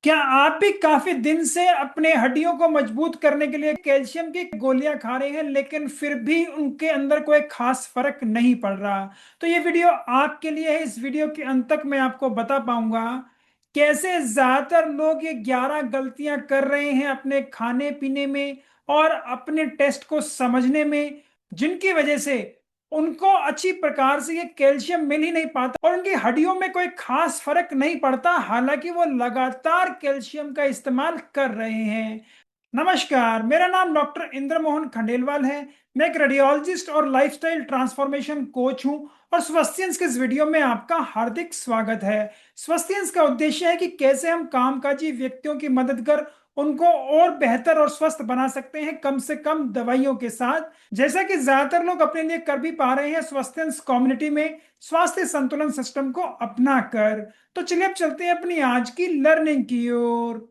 क्या आप भी काफी दिन से अपने हड्डियों को मजबूत करने के लिए कैल्शियम की गोलियां खा रहे हैं लेकिन फिर भी उनके अंदर कोई खास फर्क नहीं पड़ रहा? तो ये वीडियो आपके लिए है। इस वीडियो के अंत तक मैं आपको बता पाऊंगा कैसे ज्यादातर लोग ये 11 गलतियां कर रहे हैं अपने खाने पीने में और अपने टेस्ट को समझने में, जिनकी वजह से उनको अच्छी प्रकार से ये कैल्शियम मिल ही नहीं पाता और उनकी हड्डियों में कोई खास फर्क नहीं पड़ता, हालांकि वो लगातार कैल्शियम का इस्तेमाल कर रहे हैं। नमस्कार, मेरा नाम डॉक्टर इंद्र मोहन खंडेलवाल है। मैं एक रेडियोलॉजिस्ट और लाइफस्टाइल ट्रांसफॉर्मेशन कोच हूं और स्वस्थ्यंस के इस वीडियो में आपका हार्दिक स्वागत है। स्वस्थ्यंस का उद्देश्य है कि कैसे हम कामकाजी व्यक्तियों की मदद कर उनको और बेहतर और स्वस्थ बना सकते हैं, कम से कम दवाइयों के साथ, जैसा कि ज्यादातर लोग अपने लिए कर भी पा रहे हैं स्वस्थ्यंस कम्युनिटी में स्वास्थ्य संतुलन सिस्टम को अपना कर। तो चलिए अब चलते हैं अपनी आज की लर्निंग की ओर।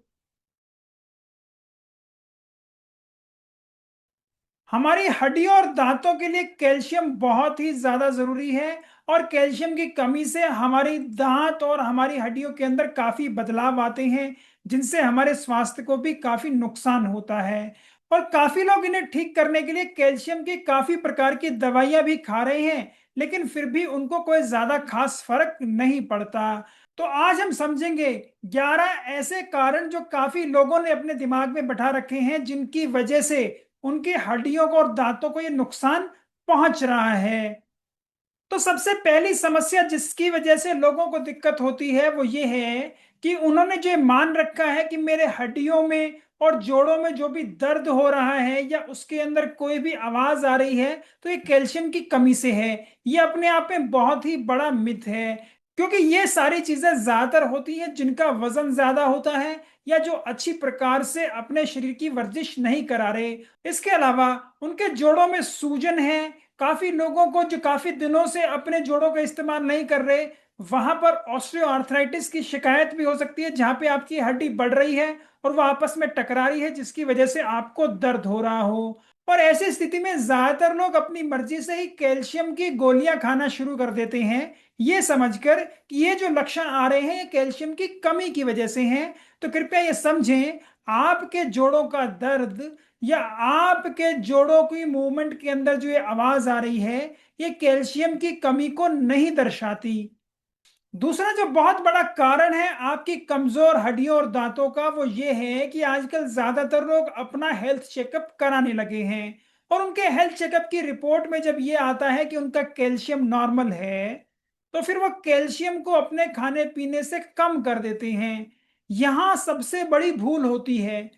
हमारी हड्डियों और दांतों के लिए कैल्शियम बहुत ही ज्यादा जरूरी है और कैल्शियम की कमी से हमारी दांत और हमारी हड्डियों के अंदर काफी बदलाव आते हैं, जिनसे हमारे स्वास्थ्य को भी काफी नुकसान होता है। और काफी लोग इन्हें ठीक करने के लिए कैल्शियम की काफी प्रकार की दवाइयां भी खा रहे हैं, लेकिन फिर भी उनको कोई ज्यादा खास फर्क नहीं पड़ता। तो आज हम समझेंगे 11 ऐसे कारण जो काफी लोगों ने अपने दिमाग में बैठा रखे हैं, जिनकी वजह से उनकी हड्डियों को और दांतों को ये नुकसान पहुंच रहा है। तो सबसे पहली समस्या जिसकी वजह से लोगों को दिक्कत होती है वो ये है कि उन्होंने जो ये मान रखा है कि मेरे हड्डियों में और जोड़ों में जो भी दर्द हो रहा है या उसके अंदर कोई भी आवाज आ रही है तो ये कैल्शियम की कमी से है। ये अपने आप में बहुत ही बड़ा मिथ है, क्योंकि ये सारी चीजें ज्यादातर होती हैं जिनका वजन ज्यादा होता है या जो अच्छी प्रकार से अपने शरीर की वर्जिश नहीं करा रहे। इसके अलावा उनके जोड़ों में सूजन है। काफी लोगों को जो काफी दिनों से अपने जोड़ों का इस्तेमाल नहीं कर रहे, वहां पर ऑस्टियोआर्थराइटिस की शिकायत भी हो सकती है, जहां पे आपकी हड्डी बढ़ रही है और वह आपस में टकरा रही है, जिसकी वजह से आपको दर्द हो रहा हो। और ऐसी स्थिति में ज्यादातर लोग अपनी मर्जी से ही कैल्शियम की गोलियां खाना शुरू कर देते हैं, ये समझकर कि ये जो लक्षण आ रहे हैं ये कैल्शियम की कमी की वजह से हैं। तो कृपया ये समझें, आपके जोड़ों का दर्द या आपके जोड़ों की मूवमेंट के अंदर जो ये आवाज आ रही है, ये कैल्शियम की कमी को नहीं दर्शाती। दूसरा जो बहुत बड़ा कारण है आपकी कमजोर हड्डियों और दांतों का, वो ये है कि आजकल ज्यादातर लोग अपना हेल्थ चेकअप कराने लगे हैं और उनके हेल्थ चेकअप की रिपोर्ट में जब ये आता है कि उनका कैल्शियम नॉर्मल है, तो फिर वो कैल्शियम को अपने खाने पीने से कम कर देते हैं। यहां सबसे बड़ी भूल होती है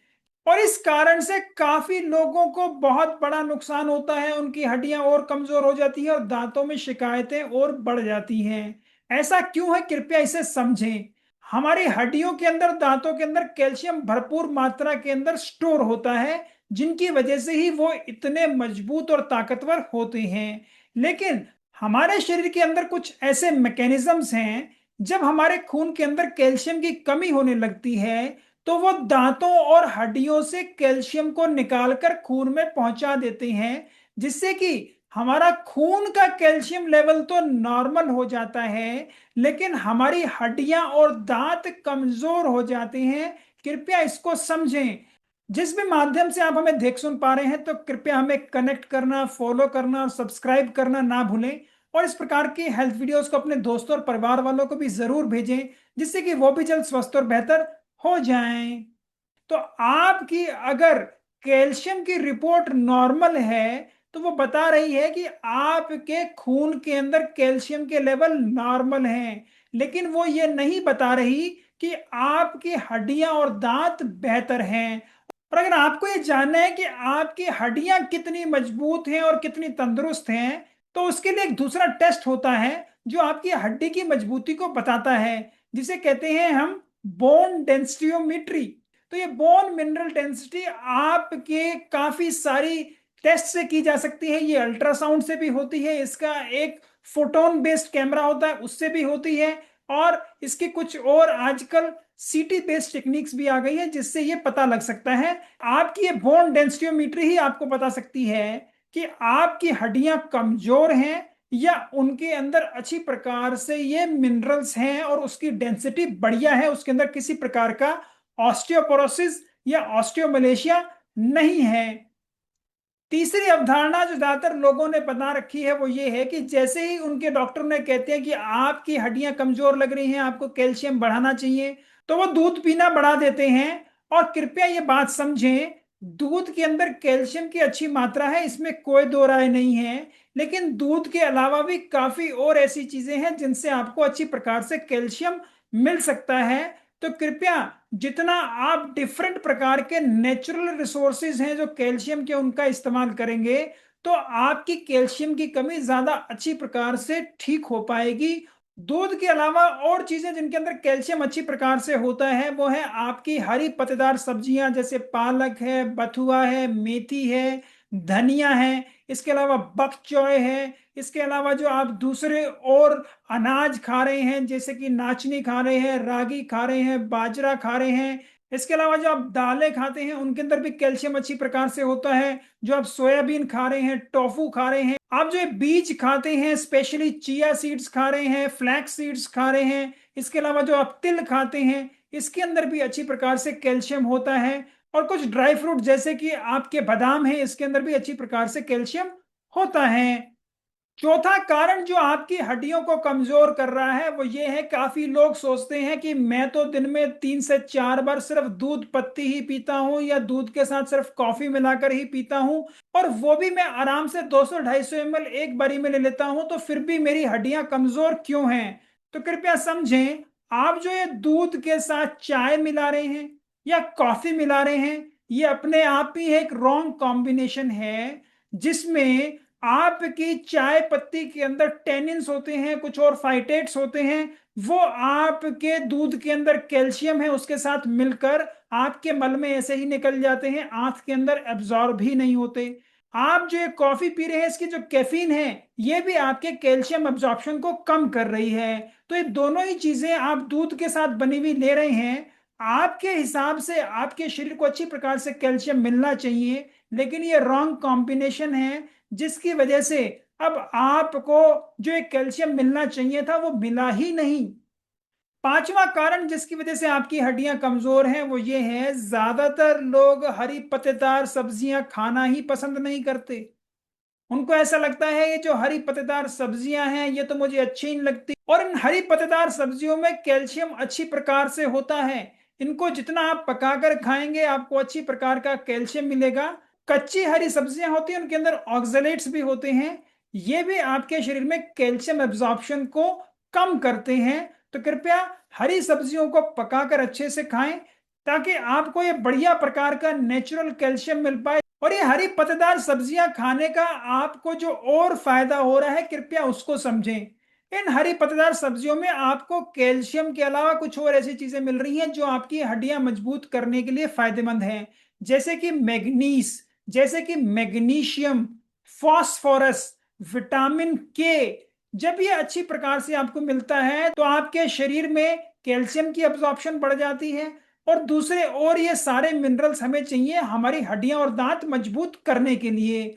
और इस कारण से काफी लोगों को बहुत बड़ा नुकसान होता है। उनकी हड्डियां और कमजोर हो जाती है और दांतों में शिकायतें और बढ़ जाती हैं। ऐसा क्यों है, कृपया इसे समझें। हमारी हड्डियों के अंदर, दांतों के अंदर कैल्शियम भरपूर मात्रा के अंदर स्टोर होता है, जिनकी वजह से ही वो इतने मजबूत और ताकतवर होते हैं। लेकिन हमारे शरीर के अंदर कुछ ऐसे मैकेनिज्म्स हैं, जब हमारे खून के अंदर कैल्शियम की कमी होने लगती है तो वो दांतों और हड्डियों से कैल्शियम को निकालकर खून में पहुंचा देते हैं, जिससे कि हमारा खून का कैल्शियम लेवल तो नॉर्मल हो जाता है, लेकिन हमारी हड्डियां और दांत कमजोर हो जाते हैं। कृपया इसको समझें। जिस भी माध्यम से आप हमें देख सुन पा रहे हैं, तो कृपया हमें कनेक्ट करना, फॉलो करना और सब्सक्राइब करना ना भूलें। और इस प्रकार की हेल्थ वीडियोस को अपने दोस्तों और परिवार वालों को भी जरूर भेजें, जिससे कि वो भी जल्द स्वस्थ और बेहतर हो जाएं। तो आपकी अगर कैल्शियम की रिपोर्ट नॉर्मल है, तो वो बता रही है कि आपके खून के अंदर कैल्शियम के लेवल नॉर्मल हैं, लेकिन वो ये नहीं बता रही कि आपकी हड्डियां और दांत बेहतर हैं। और अगर आपको ये जानना है कि आपकी हड्डियां कितनी मजबूत हैं और कितनी तंदुरुस्त हैं, तो उसके लिए एक दूसरा टेस्ट होता है जो आपकी हड्डी की मजबूती को बताता है, जिसे कहते हैं हम बोन डेंसिटियोमेट्री। तो ये बोन मिनरल डेंसिटी आपके काफी सारी टेस्ट से की जा सकती है। ये अल्ट्रासाउंड से भी होती है, इसका एक फोटोन बेस्ड कैमरा होता है उससे भी होती है, और इसकी कुछ और आजकल सीटी बेस्ड टेक्निक्स भी आ गई है, जिससे ये पता लग सकता है। आपकी ये बोन डेंसिटियोमेट्री ही आपको बता सकती है कि आपकी हड्डियां कमजोर हैं या उनके अंदर अच्छी प्रकार से ये मिनरल्स हैं और उसकी डेंसिटी बढ़िया है, उसके अंदर किसी प्रकार का ऑस्टियोपोरोसिस या ऑस्टियोमलेशिया नहीं है। तीसरी अवधारणा जो ज्यादातर लोगों ने बना रखी है वो ये है कि जैसे ही उनके डॉक्टर ने कहते हैं कि आपकी हड्डियां कमजोर लग रही हैं, आपको कैल्शियम बढ़ाना चाहिए, तो वो दूध पीना बढ़ा देते हैं। और कृपया ये बात समझें, दूध के अंदर कैल्शियम की अच्छी मात्रा है, इसमें कोई दो राय नहीं है। लेकिन दूध के अलावा भी काफी और ऐसी चीजें हैं जिनसे आपको अच्छी प्रकार से कैल्शियम मिल सकता है। तो कृपया जितना आप डिफरेंट प्रकार के नेचुरल रिसोर्सेज हैं जो कैल्शियम के, उनका इस्तेमाल करेंगे, तो आपकी कैल्शियम की कमी ज्यादा अच्छी प्रकार से ठीक हो पाएगी। दूध के अलावा और चीजें जिनके अंदर कैल्शियम अच्छी प्रकार से होता है वो है आपकी हरी पत्तेदार सब्जियां, जैसे पालक है, बथुआ है, मेथी है, धनिया है, इसके अलावा बक चॉय है। इसके अलावा जो आप दूसरे और अनाज खा रहे हैं, जैसे कि नाचनी खा रहे हैं, रागी खा रहे हैं, बाजरा खा रहे हैं, इसके अलावा जो आप दालें खाते हैं उनके अंदर भी कैल्शियम अच्छी प्रकार से होता है। जो आप सोयाबीन खा रहे हैं, टोफू खा रहे हैं, आप जो ये बीज खाते हैं, स्पेशली चिया सीड्स खा रहे हैं, फ्लैक्स सीड्स खा रहे हैं, इसके अलावा जो आप तिल खाते हैं, इसके अंदर भी अच्छी प्रकार से कैल्शियम होता है। और कुछ ड्राई फ्रूट जैसे कि आपके बादाम है, इसके अंदर भी अच्छी प्रकार से कैल्शियम होता है। चौथा कारण जो आपकी हड्डियों को कमजोर कर रहा है वो ये है, काफी लोग सोचते हैं कि मैं तो दिन में 3 से 4 बार सिर्फ दूध पत्ती ही पीता हूं या दूध के साथ सिर्फ कॉफी मिलाकर ही पीता हूं, और वो भी मैं आराम से 200-250 ml एक बारी में ले लेता हूं, तो फिर भी मेरी हड्डियां कमजोर क्यों हैं। तो कृपया समझें, आप जो ये दूध के साथ चाय मिला रहे हैं या कॉफी मिला रहे हैं, ये अपने आप ही एक रॉन्ग कॉम्बिनेशन है, जिसमें आपकी चाय पत्ती के अंदर टेनिन्स होते हैं, कुछ और फाइटेट्स होते हैं, वो आपके दूध के अंदर कैल्शियम है उसके साथ मिलकर आपके मल में ऐसे ही निकल जाते हैं, आंत के अंदर एब्जॉर्ब ही नहीं होते। आप जो ये कॉफी पी रहे हैं, इसकी जो कैफीन है ये भी आपके कैल्शियम एब्जॉर्प्शन को कम कर रही है। तो ये दोनों ही चीजें आप दूध के साथ बनी हुई ले रहे हैं, आपके हिसाब से आपके शरीर को अच्छी प्रकार से कैल्शियम मिलना चाहिए, लेकिन ये रॉन्ग कॉम्बिनेशन है, जिसकी वजह से अब आपको जो एक कैल्शियम मिलना चाहिए था वो मिला ही नहीं। पांचवा कारण जिसकी वजह से आपकी हड्डियां कमजोर हैं वो ये है, ज्यादातर लोग हरी पत्तेदार सब्जियां खाना ही पसंद नहीं करते। उनको ऐसा लगता है ये जो हरी पत्तेदार सब्जियां हैं ये तो मुझे अच्छी नहीं लगती, और इन हरी पत्तेदार सब्जियों में कैल्शियम अच्छी प्रकार से होता है। इनको जितना आप पकाकर खाएंगे आपको अच्छी प्रकार का कैल्शियम मिलेगा। कच्ची हरी सब्जियां होती हैं उनके अंदर ऑक्सलेट्स भी होते हैं, ये भी आपके शरीर में कैल्शियम एब्जॉर्प्शन को कम करते हैं। तो कृपया हरी सब्जियों को पकाकर अच्छे से खाएं, ताकि आपको ये बढ़िया प्रकार का नेचुरल कैल्शियम मिल पाए। और ये हरी पत्तेदार सब्जियां खाने का आपको जो और फायदा हो रहा है, कृपया उसको समझें। इन हरी पत्तेदार सब्जियों में आपको कैल्शियम के अलावा कुछ और ऐसी चीजें मिल रही हैं जो आपकी हड्डियां मजबूत करने के लिए फायदेमंद हैं, जैसे कि मैग्नीस, जैसे कि मैग्नीशियम, फास्फोरस, विटामिन के। जब ये अच्छी प्रकार से आपको मिलता है तो आपके शरीर में कैल्शियम की अब्जॉर्प्शन बढ़ जाती है, और दूसरे और ये सारे मिनरल्स हमें चाहिए हमारी हड्डियां और दांत मजबूत करने के लिए।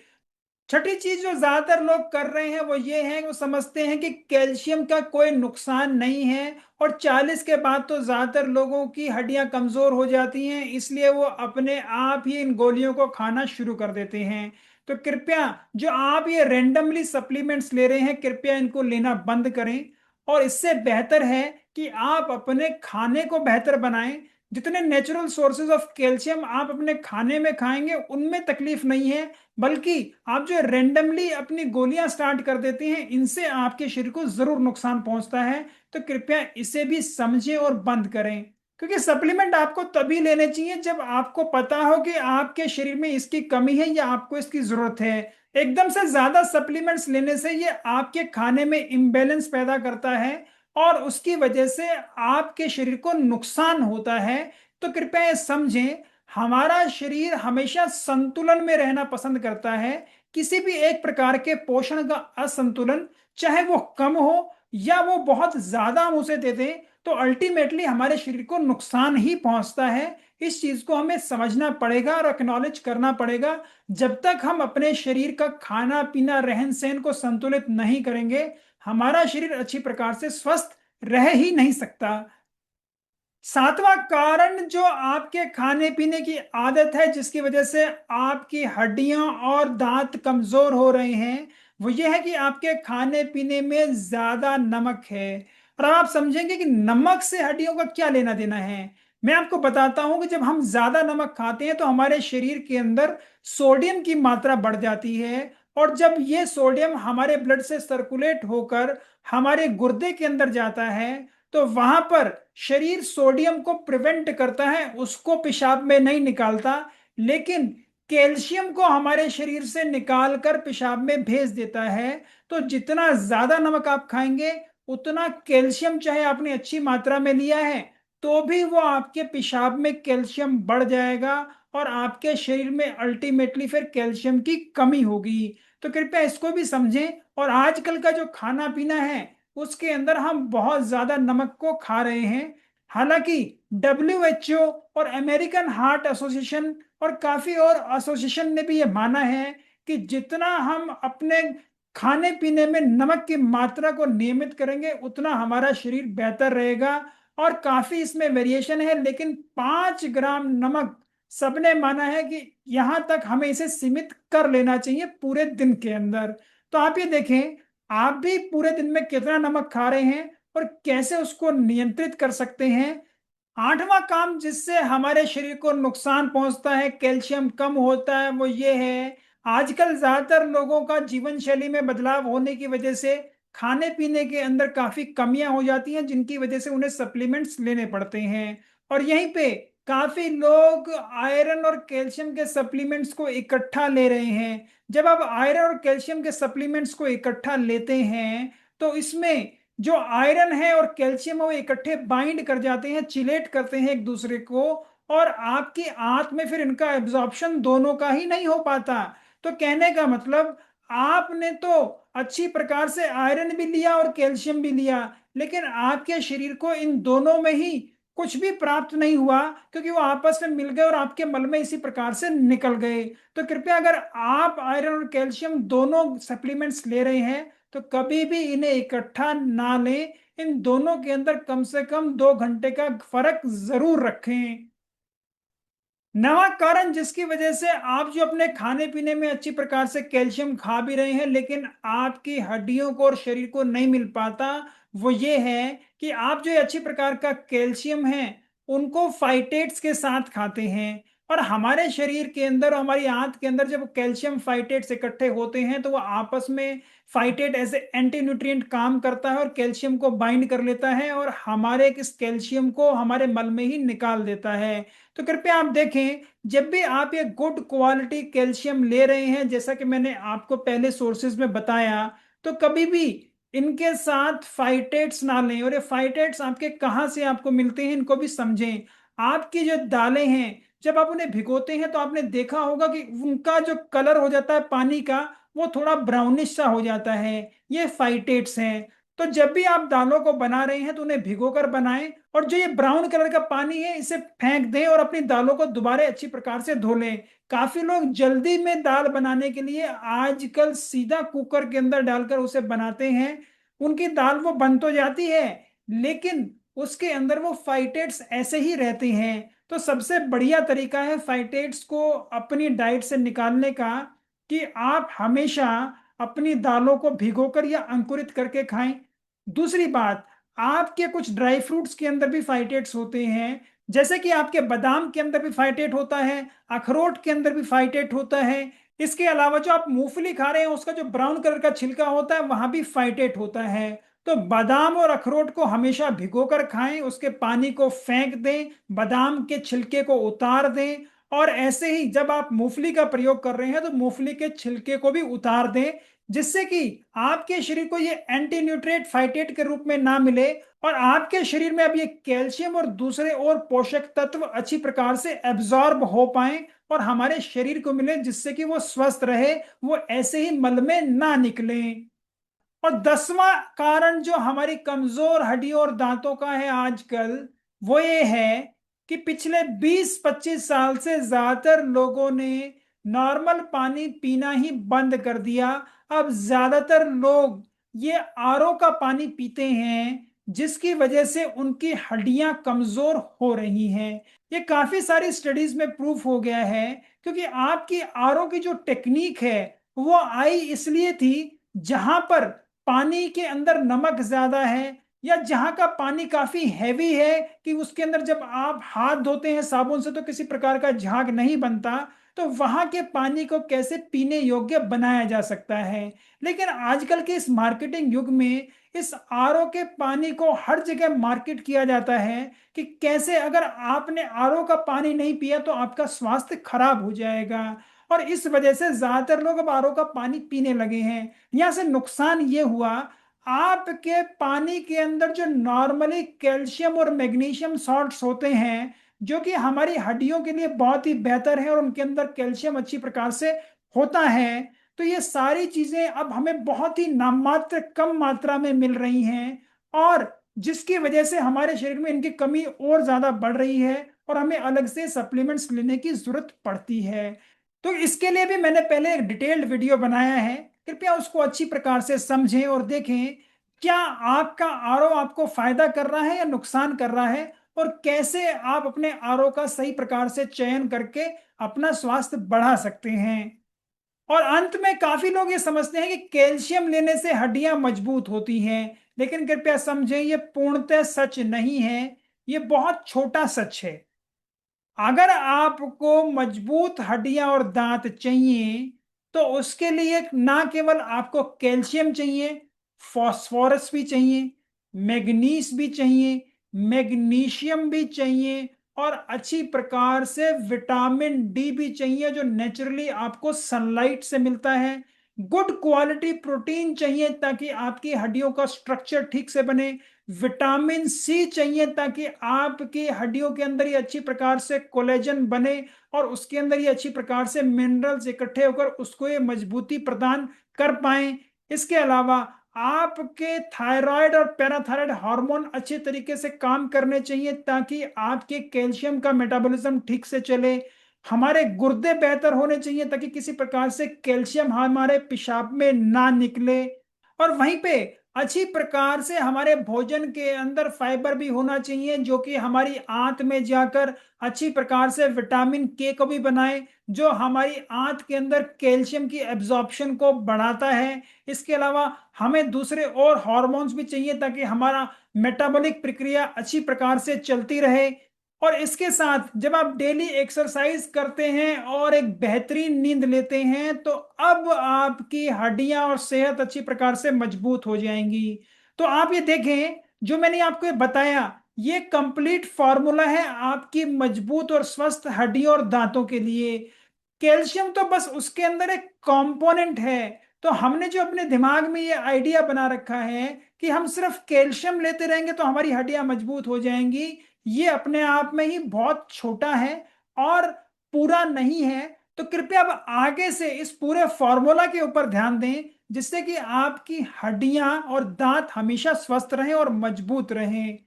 छठी चीज जो ज्यादातर लोग कर रहे हैं वो ये है, वो समझते हैं कि कैल्शियम का कोई नुकसान नहीं है, और 40 के बाद तो ज्यादातर लोगों की हड्डियां कमजोर हो जाती हैं, इसलिए वो अपने आप ही इन गोलियों को खाना शुरू कर देते हैं। तो कृपया जो आप ये रेंडमली सप्लीमेंट्स ले रहे हैं, कृपया इनको लेना बंद करें। और इससे बेहतर है कि आप अपने खाने को बेहतर बनाएं। जितने नेचुरल सोर्सेज ऑफ कैल्शियम आप अपने खाने में खाएंगे उनमें तकलीफ नहीं है, बल्कि आप जो रेंडमली अपनी गोलियां स्टार्ट कर देते हैं इनसे आपके शरीर को जरूर नुकसान पहुंचता है। तो कृपया इसे भी समझें और बंद करें, क्योंकि सप्लीमेंट आपको तभी लेने चाहिए जब आपको पता हो कि आपके शरीर में इसकी कमी है या आपको इसकी जरूरत है। एकदम से ज्यादा सप्लीमेंट्स लेने से ये आपके खाने में इम्बैलेंस पैदा करता है, और उसकी वजह से आपके शरीर को नुकसान होता है। तो कृपया ये समझें, हमारा शरीर हमेशा संतुलन में रहना पसंद करता है। किसी भी एक प्रकार के पोषण का असंतुलन, चाहे वो कम हो या वो बहुत ज्यादा हम उसे दे दें, तो अल्टीमेटली हमारे शरीर को नुकसान ही पहुंचता है। इस चीज को हमें समझना पड़ेगा और एक्नॉलेज करना पड़ेगा। जब तक हम अपने शरीर का खाना पीना रहन सहन को संतुलित नहीं करेंगे, हमारा शरीर अच्छी प्रकार से स्वस्थ रह ही नहीं सकता। सातवां कारण जो आपके खाने पीने की आदत है जिसकी वजह से आपकी हड्डियां और दांत कमजोर हो रहे हैं, वो ये है कि आपके खाने पीने में ज्यादा नमक है। और अब आप समझेंगे कि नमक से हड्डियों का क्या लेना देना है। मैं आपको बताता हूं कि जब हम ज्यादा नमक खाते हैं तो हमारे शरीर के अंदर सोडियम की मात्रा बढ़ जाती है। और जब ये सोडियम हमारे ब्लड से सर्कुलेट होकर हमारे गुर्दे के अंदर जाता है, तो वहां पर शरीर सोडियम को प्रिवेंट करता है, उसको पेशाब में नहीं निकालता, लेकिन कैल्शियम को हमारे शरीर से निकाल कर पेशाब में भेज देता है। तो जितना ज्यादा नमक आप खाएंगे, उतना कैल्शियम चाहे आपने अच्छी मात्रा में लिया है तो भी वो आपके पेशाब में कैल्शियम बढ़ जाएगा और आपके शरीर में अल्टीमेटली फिर कैल्शियम की कमी होगी। तो कृपया इसको भी समझें। और आजकल का जो खाना पीना है उसके अंदर हम बहुत ज्यादा नमक को खा रहे हैं। हालांकि WHO और अमेरिकन हार्ट एसोसिएशन और काफी और एसोसिएशन ने भी ये माना है कि जितना हम अपने खाने पीने में नमक की मात्रा को नियमित करेंगे उतना हमारा शरीर बेहतर रहेगा। और काफी इसमें वेरिएशन है, लेकिन 5 ग्राम नमक सबने माना है कि यहां तक हमें इसे सीमित कर लेना चाहिए पूरे दिन के अंदर। तो आप ये देखें, आप भी पूरे दिन में कितना नमक खा रहे हैं और कैसे उसको नियंत्रित कर सकते हैं। आठवां काम जिससे हमारे शरीर को नुकसान पहुंचता है, कैल्शियम कम होता है, वो ये है आजकल ज्यादातर लोगों का जीवन शैली में बदलाव होने की वजह से खाने पीने के अंदर काफी कमियां हो जाती हैं, जिनकी वजह से उन्हें सप्लीमेंट्स लेने पड़ते हैं। और यहीं पे काफी लोग आयरन और कैल्शियम के सप्लीमेंट्स को इकट्ठा ले रहे हैं। जब आप आयरन और कैल्शियम के सप्लीमेंट्स को इकट्ठा लेते हैं तो इसमें जो आयरन है और कैल्शियम है वो इकट्ठे बाइंड कर जाते हैं, चिलेट करते हैं एक दूसरे को। और आपकी आंत में फिर इनका एब्जॉर्प्शन दोनों का ही नहीं हो पाता। तो कहने का मतलब, आपने तो अच्छी प्रकार से आयरन भी लिया और कैल्शियम भी लिया, लेकिन आपके शरीर को इन दोनों में ही कुछ भी प्राप्त नहीं हुआ, क्योंकि वो आपस में मिल गए और आपके मल में इसी प्रकार से निकल गए। तो कृपया अगर आप आयरन और कैल्शियम दोनों सप्लीमेंट्स ले रहे हैं तो कभी भी इन्हें इकट्ठा ना लें। इन दोनों के अंदर कम से कम 2 घंटे का फर्क जरूर रखें। नवा कारण जिसकी वजह से आप जो अपने खाने पीने में अच्छी प्रकार से कैल्शियम खा भी रहे हैं लेकिन आपकी हड्डियों को और शरीर को नहीं मिल पाता, वो ये है कि आप जो ये अच्छी प्रकार का कैल्शियम है उनको फाइटेट्स के साथ खाते हैं। और हमारे शरीर के अंदर और हमारी आंत के अंदर जब कैल्शियम फाइटेट्स इकट्ठे होते हैं तो वो आपस में फाइटेट एज एंटी न्यूट्रिएंट काम करता है और कैल्शियम को बाइंड कर लेता है और हमारे इस कैल्शियम को हमारे मल में ही निकाल देता है। तो कृपया आप देखें, जब भी आप ये गुड क्वालिटी कैल्शियम ले रहे हैं, जैसा कि मैंने आपको पहले सोर्सेज में बताया, तो कभी भी इनके साथ फाइटेट्स ना लें। और ये फाइटेट्स आपके कहाँ से आपको मिलते हैं इनको भी समझें। आपकी जो दालें हैं, जब आप उन्हें भिगोते हैं तो आपने देखा होगा कि उनका जो कलर हो जाता है पानी का, वो थोड़ा ब्राउनिश सा हो जाता है। ये फाइटेट्स हैं। तो जब भी आप दालों को बना रहे हैं तो उन्हें भिगो कर बनाएं, और जो ये ब्राउन कलर का पानी है इसे फेंक दें और अपनी दालों को दोबारा अच्छी प्रकार से धो लें। काफी लोग जल्दी में दाल बनाने के लिए आजकल सीधा कुकर के अंदर डालकर उसे बनाते हैं। उनकी दाल वो बन तो जाती है, लेकिन उसके अंदर वो फाइटेट्स ऐसे ही रहते हैं। तो सबसे बढ़िया तरीका है फाइटेट्स को अपनी डाइट से निकालने का कि आप हमेशा अपनी दालों को भिगोकर या अंकुरित करके खाएं। दूसरी बात, आपके कुछ ड्राई फ्रूट्स के अंदर भी फाइटेट्स होते हैं, जैसे कि आपके बादाम के अंदर भी फाइटेट होता है, अखरोट के अंदर भी फाइटेट होता है। इसके अलावा जो आप मूंगफली खा रहे हैं उसका जो ब्राउन कलर का छिलका होता है वहां भी फाइटेट होता है। तो बादाम और अखरोट को हमेशा भिगो कर खाएं, उसके पानी को फेंक दें, बादाम के छिलके को उतार दें। और ऐसे ही जब आप मूंगफली का प्रयोग कर रहे हैं तो मूंगफली के छिलके को भी उतार दें, जिससे कि आपके शरीर को ये एंटी न्यूट्रिएंट फाइटेट के रूप में ना मिले और आपके शरीर में अब ये कैल्शियम और दूसरे और पोषक तत्व अच्छी प्रकार से एब्जॉर्ब हो पाए और हमारे शरीर को मिले, जिससे कि वो स्वस्थ रहे, वो ऐसे ही मल में ना निकले। और 10वां कारण जो हमारी कमजोर हड्डियों और दांतों का है आजकल, वो ये है कि पिछले 20-25 साल से ज्यादातर लोगों ने नॉर्मल पानी पीना ही बंद कर दिया। अब ज्यादातर लोग ये आरओ का पानी पीते हैं, जिसकी वजह से उनकी हड्डियां कमजोर हो रही हैं। ये काफी सारी स्टडीज में प्रूफ हो गया है, क्योंकि आपकी आरओ की जो टेक्निक है वो आई इसलिए थी जहां पर पानी के अंदर नमक ज्यादा है, या जहां का पानी काफी हैवी है कि उसके अंदर जब आप हाथ धोते हैं साबुन से तो किसी प्रकार का झाग नहीं बनता, तो वहां के पानी को कैसे पीने योग्य बनाया जा सकता है। लेकिन आजकल के इस मार्केटिंग युग में इस आरओ के पानी को हर जगह मार्केट किया जाता है कि कैसे अगर आपने आरओ का पानी नहीं पिया तो आपका स्वास्थ्य खराब हो जाएगा। और इस वजह से ज्यादातर लोग अब आरओ का पानी पीने लगे हैं। यहां से नुकसान ये हुआ, आपके पानी के अंदर जो नॉर्मली कैल्शियम और मैग्नीशियम सॉल्ट्स होते हैं, जो कि हमारी हड्डियों के लिए बहुत ही बेहतर है और उनके अंदर कैल्शियम अच्छी प्रकार से होता है, तो ये सारी चीजें अब हमें बहुत ही नाममात्र कम मात्रा में मिल रही हैं, और जिसकी वजह से हमारे शरीर में इनकी कमी और ज्यादा बढ़ रही है और हमें अलग से सप्लीमेंट्स लेने की जरूरत पड़ती है। तो इसके लिए भी मैंने पहले एक डिटेल्ड वीडियो बनाया है, कृपया उसको अच्छी प्रकार से समझें और देखें क्या आपका आरओ आपको फायदा कर रहा है या नुकसान कर रहा है, और कैसे आप अपने आरओ का सही प्रकार से चयन करके अपना स्वास्थ्य बढ़ा सकते हैं। और अंत में काफी लोग ये समझते हैं कि कैल्शियम लेने से हड्डियां मजबूत होती हैं, लेकिन कृपया समझें ये पूर्णतः सच नहीं है, ये बहुत छोटा सच है। अगर आपको मजबूत हड्डियां और दांत चाहिए तो उसके लिए ना केवल आपको कैल्शियम चाहिए, फास्फोरस भी चाहिए, मैग्नीज भी चाहिए, मैग्नीशियम भी चाहिए, और अच्छी प्रकार से विटामिन डी भी चाहिए जो नेचुरली आपको सनलाइट से मिलता है। गुड क्वालिटी प्रोटीन चाहिए ताकि आपकी हड्डियों का स्ट्रक्चर ठीक से बने। विटामिन सी चाहिए ताकि आपकी हड्डियों के अंदर ये अच्छी प्रकार से कोलेजन बने और उसके अंदर ये अच्छी प्रकार से मिनरल्स इकट्ठे होकर उसको ये मजबूती प्रदान कर पाए। इसके अलावा आपके थायराइड और पैराथायराइड हार्मोन अच्छे तरीके से काम करने चाहिए ताकि आपके कैल्शियम का मेटाबॉलिज्म ठीक से चले। हमारे गुर्दे बेहतर होने चाहिए ताकि किसी प्रकार से कैल्शियम हमारे पेशाब में ना निकले। और वहीं पे अच्छी प्रकार से हमारे भोजन के अंदर फाइबर भी होना चाहिए जो कि हमारी आंत में जाकर अच्छी प्रकार से विटामिन के को भी बनाए, जो हमारी आंत के अंदर कैल्शियम की एब्जॉर्प्शन को बढ़ाता है। इसके अलावा हमें दूसरे और हार्मोन्स भी चाहिए ताकि हमारा मेटाबॉलिक प्रक्रिया अच्छी प्रकार से चलती रहे। और इसके साथ जब आप डेली एक्सरसाइज करते हैं और एक बेहतरीन नींद लेते हैं तो अब आपकी हड्डियां और सेहत अच्छी प्रकार से मजबूत हो जाएंगी। तो आप ये देखें, जो मैंने आपको ये बताया ये कंप्लीट फॉर्मूला है आपकी मजबूत और स्वस्थ हड्डियों और दांतों के लिए। कैल्शियम तो बस उसके अंदर एक कंपोनेंट है। तो हमने जो अपने दिमाग में ये आइडिया बना रखा है कि हम सिर्फ कैल्शियम लेते रहेंगे तो हमारी हड्डियां मजबूत हो जाएंगी, ये अपने आप में ही बहुत छोटा है और पूरा नहीं है। तो कृपया अब आगे से इस पूरे फॉर्मूला के ऊपर ध्यान दें जिससे कि आपकी हड्डियां और दांत हमेशा स्वस्थ रहें और मजबूत रहें।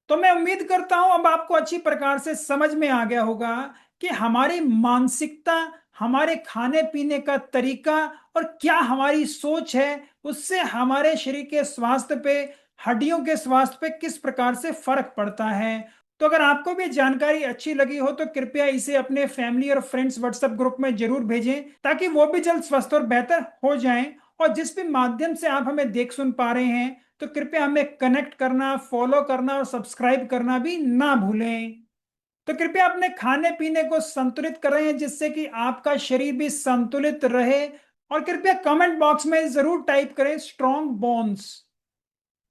तो मैं उम्मीद करता हूं अब आपको अच्छी प्रकार से समझ में आ गया होगा कि हमारी मानसिकता, हमारे खाने पीने का तरीका और क्या हमारी सोच है उससे हमारे शरीर के स्वास्थ्य पे, हड्डियों के स्वास्थ्य पे किस प्रकार से फर्क पड़ता है। तो अगर आपको भी जानकारी अच्छी लगी हो तो कृपया इसे अपने फैमिली और फ्रेंड्स व्हाट्सएप ग्रुप में जरूर भेजें ताकि वो भी जल्द स्वस्थ और बेहतर हो जाएं। और जिस भी माध्यम से आप हमें देख सुन पा रहे हैं तो कृपया हमें कनेक्ट करना, फॉलो करना और सब्सक्राइब करना भी ना भूलें। तो कृपया अपने खाने पीने को संतुलित करें जिससे कि आपका शरीर भी संतुलित रहे। और कृपया कमेंट बॉक्स में जरूर टाइप करें स्ट्रॉन्ग बोन्स,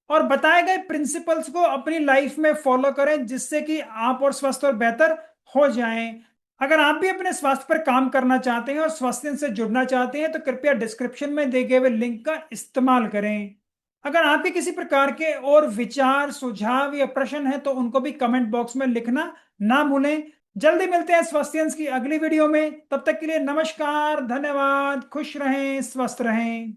और बताए गए प्रिंसिपल्स को अपनी लाइफ में फॉलो करें जिससे कि आप और स्वस्थ और बेहतर हो जाएं। अगर आप भी अपने स्वास्थ्य पर काम करना चाहते हैं और स्वास्थ्य से जुड़ना चाहते हैं तो कृपया डिस्क्रिप्शन में दिए गए लिंक का इस्तेमाल करें। अगर आपके किसी प्रकार के और विचार, सुझाव या प्रश्न है तो उनको भी कमेंट बॉक्स में लिखना ना भूलें। जल्दी मिलते हैं स्वास्थ्यंस की अगली वीडियो में, तब तक के लिए नमस्कार, धन्यवाद, खुश रहें, स्वस्थ रहें।